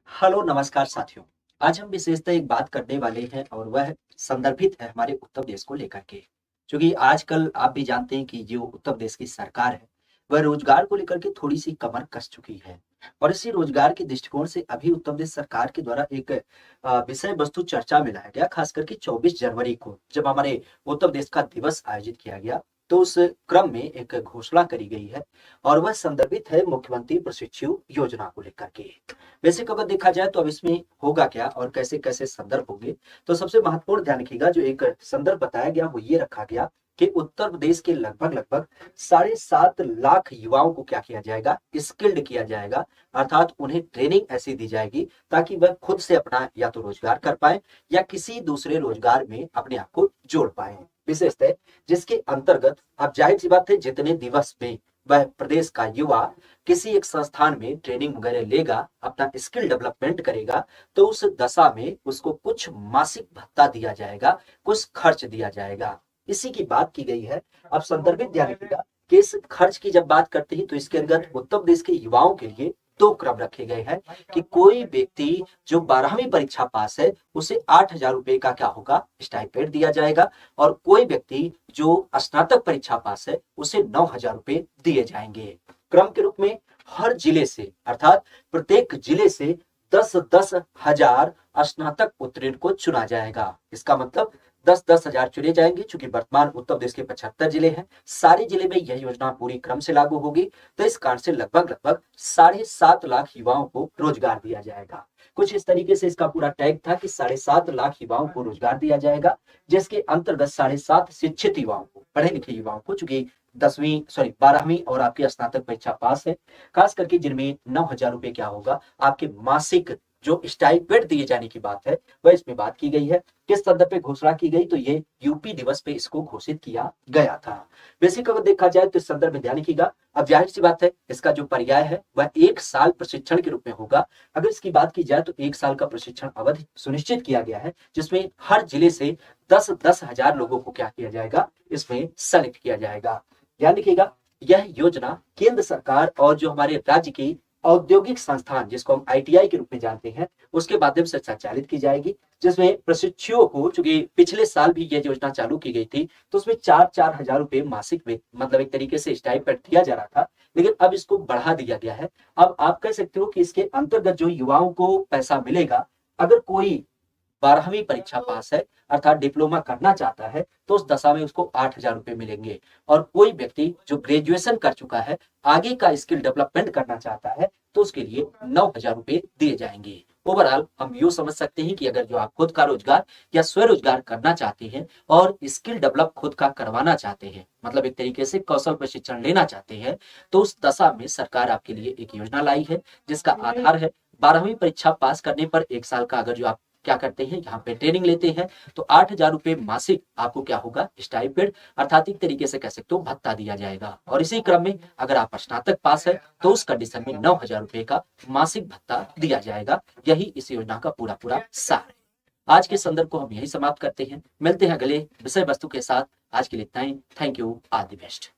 Hello नमस्कार साथियों। आज हम विशेषतः एक बात करने वाले हैं और वह संदर्भित है हमारे उत्तर प्रदेश को लेकर के। क्योंकि आजकल आप भी जानते हैं कि जो उत्तर प्रदेश की सरकार है वह रोजगार को लेकर के थोड़ी सी कमर कस चुकी है। और इसी रोजगार के दृष्टिकोण से अभी उत्तर प्रदेश सरकार के द्वारा एक विषय वस्तु चर्चा में लाया गया, खास करके 24 जनवरी को जब हमारे उत्तर प्रदेश का दिवस आयोजित किया गया। तो उस क्रम में एक घोषणा करी गई है और वह संदर्भित है मुख्यमंत्री प्रशिक्षु योजना को लेकर के। वैसे अगर देखा जाए तो अब इसमें होगा क्या और कैसे कैसे संदर्भ होंगे, तो सबसे महत्वपूर्ण ध्यान रखिएगा। जो एक संदर्भ बताया गया वो ये रखा गया कि उत्तर प्रदेश के लगभग लगभग 7.5 लाख युवाओं को क्या किया जाएगा, स्किल्ड किया जाएगा। अर्थात उन्हें ट्रेनिंग ऐसी दी जाएगी ताकि वह खुद से अपना या तो रोजगार कर पाए या किसी दूसरे रोजगार में अपने आप को जोड़ पाए। विशेषतः जिसके अंतर्गत अब जाहिर सी बात है जितने दिवस में वह प्रदेश का युवा किसी एक संस्थान में ट्रेनिंग वगैरह लेगा, अपना स्किल डेवलपमेंट करेगा, तो उस दशा में उसको कुछ मासिक भत्ता दिया जाएगा, कुछ खर्च दिया जाएगा। इसी की बात की गई है। अब संदर्भित ध्यान रखिएगा कि इस खर्च की जब बात करते हैं तो इसके अंतर्गत उत्तर प्रदेश के युवाओं के लिए दो क्रम रखे गए हैं कि कोई व्यक्ति जो 12वीं परीक्षा पास है उसे 8,000 रुपए का क्या होगा, स्टाइपेंड दिया जाएगा। और कोई व्यक्ति जो स्नातक परीक्षा पास है उसे 9,000 रुपए दिए जाएंगे। क्रम के रूप में हर जिले से अर्थात प्रत्येक जिले से 10-10 हजार स्नातक उत्तीर्ण को चुना जाएगा। इसका मतलब 10-10 हजार चुने जाएंगे। चूंकि वर्तमान उत्तर प्रदेश के 75 जिले हैं, सारे जिले में यह योजना पूरी क्रम से लागू होगी। तो इस कारण से लगभग लगभग 7.5 लाख युवाओं को रोजगार दिया जाएगा। कुछ इस तरीके से इसका पूरा टैग था कि 7.5 लाख युवाओं को रोजगार दिया जाएगा, जिसके अंतर्गत 7.5 शिक्षित युवाओं को, पढ़े लिखे युवाओं को, चूंकि 12वीं और आपकी स्नातक परीक्षा पास है, खास करके जिनमें 9,000 रुपए क्या होगा आपके मासिक जो स्टाइपेंड दिए जाने की बात है वह इसमें बात की गई है। किस संदर्भ पे घोषणा की गई, तो ये यूपी दिवस पे इसको घोषित किया गया था। बेसिक अगर देखा जाए तो इस संदर्भ में ध्यान रखिएगा। अब जाहिर सी बात है इसका जो पर्याय है वह 1 साल प्रशिक्षण के रूप में होगा। अगर इसकी बात की जाए तो 1 साल का प्रशिक्षण अवधि सुनिश्चित किया गया है, जिसमें हर जिले से 10-10 हजार लोगों को क्या किया जाएगा, इसमें सेलेक्ट किया जाएगा। ध्यान रखिएगा यह योजना केंद्र सरकार और जो हमारे राज्य की औद्योगिक संस्थान, जिसको हम आईटीआई के रूप में जानते हैं, उसके माध्यम से संचालित की जाएगी। जिसमें प्रशिक्षुओं को, चूंकि पिछले साल भी यह योजना चालू की गई थी, तो उसमें 4-4 हजार रुपए मासिक में मतलब एक तरीके से स्टाइपेंड दिया जा रहा था, लेकिन अब इसको बढ़ा दिया गया है। अब आप कह सकते हो कि इसके अंतर्गत जो युवाओं को पैसा मिलेगा, अगर कोई 12वीं परीक्षा पास है अर्थात डिप्लोमा करना चाहता है तो उस दशा में उसको 8,000 रुपए मिलेंगे। और कोई व्यक्ति जो ग्रेजुएशन कर चुका है, आगे का स्किल डेवलपमेंट करना चाहता है, तो उसके लिए 9,000 रुपए दिए जाएंगे। ओवरऑल हम यूं समझ सकते हैं कि अगर जो आप खुद का रोजगार या स्वरोजगार करना चाहते हैं और स्किल डेवलप खुद का करवाना चाहते हैं, मतलब एक तरीके से कौशल प्रशिक्षण लेना चाहते हैं, तो उस दशा में सरकार आपके लिए एक योजना लाई है जिसका आधार है 12वीं परीक्षा पास करने पर 1 साल का अगर जो आप क्या करते हैं यहाँ पे ट्रेनिंग लेते हैं तो 8,000 रुपए मासिक आपको क्या होगा, स्टाइपेंड अर्थात एक तरीके से कह सकते हो भत्ता दिया जाएगा। और इसी क्रम में अगर आप स्नातक पास है तो उस कंडीशन में 9,000 रुपए का मासिक भत्ता दिया जाएगा। यही इस योजना का पूरा पूरा सार है। आज के संदर्भ को हम यही समाप्त करते हैं। मिलते हैं अगले विषय वस्तु के साथ। आज के लिए इतना ही। Thank you. All the best.